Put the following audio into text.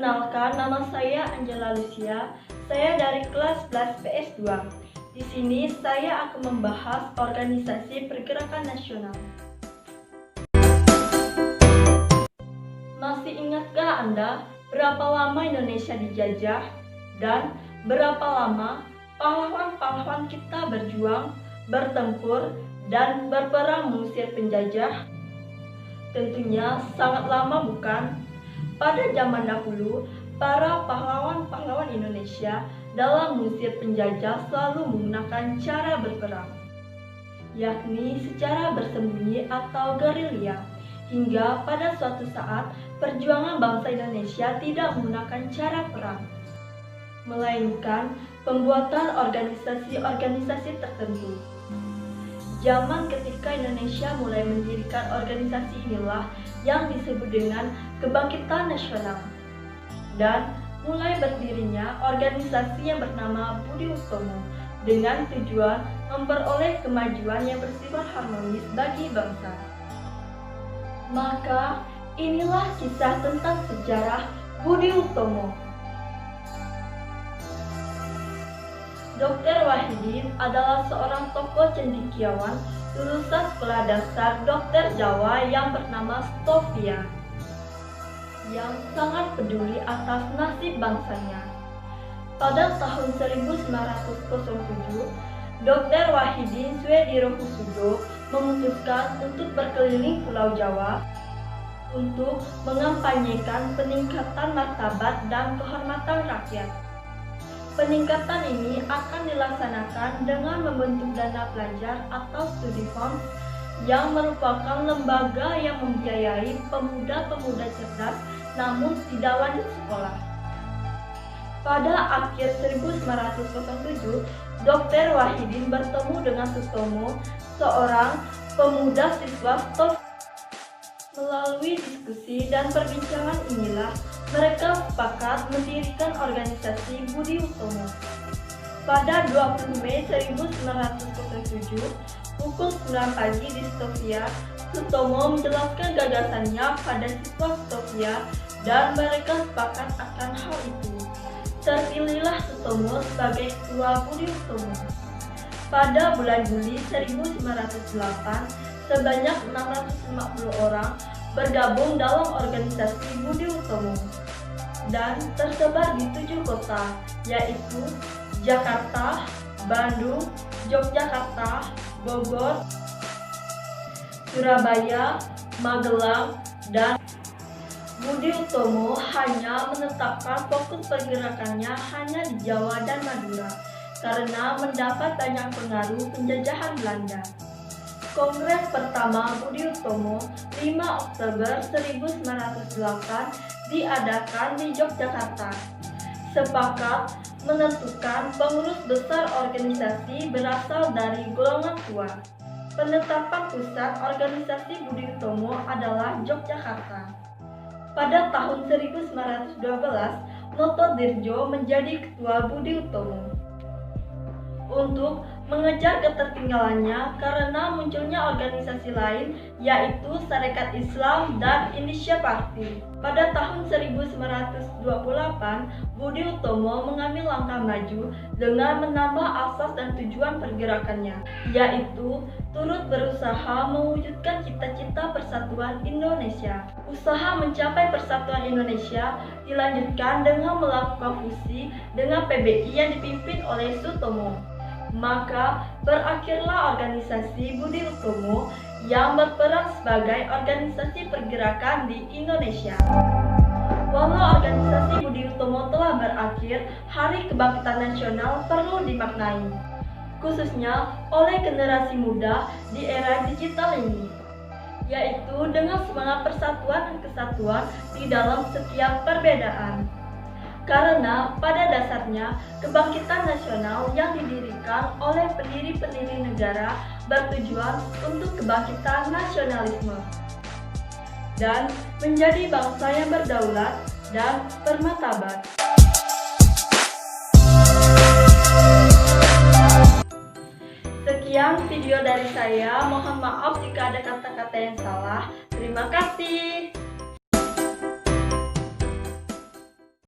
Perkenalkan, nama saya Angela Lucia. Saya dari kelas 11 PS2. Di sini saya akan membahas organisasi pergerakan nasional. Masih ingatkah Anda berapa lama Indonesia dijajah dan berapa lama pahlawan-pahlawan kita berjuang, bertempur, dan berperang mengusir penjajah? Tentunya sangat lama, bukan? Pada zaman dahulu, para pahlawan-pahlawan Indonesia dalam mengusir penjajah selalu menggunakan cara berperang, yakni secara bersembunyi atau gerilya, hingga pada suatu saat perjuangan bangsa Indonesia tidak menggunakan cara perang, melainkan pembuatan organisasi-organisasi tertentu. Zaman ketika Indonesia mulai mendirikan organisasi inilah yang disebut dengan Kebangkitan Nasional, dan mulai berdirinya organisasi yang bernama Budi Utomo dengan tujuan memperoleh kemajuan yang bersifat harmonis bagi bangsa. Maka inilah kisah tentang sejarah Budi Utomo. Dr. Wahidin adalah seorang tokoh cendekiawan lulusan sekolah dasar dokter Jawa yang bernama Stovia, yang sangat peduli atas nasib bangsanya. Pada tahun 1907, Dr. Wahidin Swedirohusodo memutuskan untuk berkeliling Pulau Jawa untuk mengampanyekan peningkatan martabat dan kehormatan rakyat. Peningkatan ini akan dilaksanakan dengan membentuk dana pelajar atau studi fund yang merupakan lembaga yang membiayai pemuda-pemuda cerdas namun tidak lanjut sekolah. Pada akhir 1907, Dr. Wahidin bertemu dengan Sutomo, seorang pemuda siswa Stov. Melalui diskusi dan perbincangan inilah mereka sepakat mendirikan organisasi Budi Utomo. Pada 20 Mei 1907, pukul 9 pagi di Stovia, Sutomo menjelaskan gagasannya pada siswa Stovia dan mereka sepakat akan hal itu. Terpilihlah Sutomo sebagai ketua Budi Utomo. Pada bulan Juli 1908, sebanyak 650 orang bergabung dalam organisasi Budi Utomo dan tersebar di 7 kota, yaitu Jakarta, Bandung, Yogyakarta, Bogor, Surabaya, Magelang, dan Budi Utomo hanya menetapkan fokus pergerakannya hanya di Jawa dan Madura karena mendapat banyak pengaruh penjajahan Belanda. Kongres pertama Budi Utomo 5 Oktober 1908 diadakan di Yogyakarta. Sepakat menentukan pengurus besar organisasi berasal dari golongan tua. Penetapan pusat organisasi Budi Utomo adalah Yogyakarta. Pada tahun 1912, Noto Dirjo menjadi ketua Budi Utomo. Untuk mengejar ketertinggalannya karena munculnya organisasi lain yaitu Sarekat Islam dan Indonesia Party. Pada tahun 1928, Budi Utomo mengambil langkah maju dengan menambah asas dan tujuan pergerakannya, yaitu turut berusaha mewujudkan cita-cita persatuan Indonesia. Usaha mencapai persatuan Indonesia dilanjutkan dengan melakukan fusi dengan PBI yang dipimpin oleh Sutomo. Maka berakhirlah organisasi Budi Utomo yang berperan sebagai organisasi pergerakan di Indonesia. Walau organisasi Budi Utomo telah berakhir, Hari Kebangkitan Nasional perlu dimaknai, khususnya oleh generasi muda di era digital ini, yaitu dengan semangat persatuan dan kesatuan di dalam setiap perbedaan. Karena pada dasarnya kebangkitan nasional yang didirikan oleh pendiri-pendiri negara bertujuan untuk kebangkitan nasionalisme dan menjadi bangsa yang berdaulat dan bermartabat. Sekian video dari saya, mohon maaf jika ada kata-kata yang salah. Terima kasih.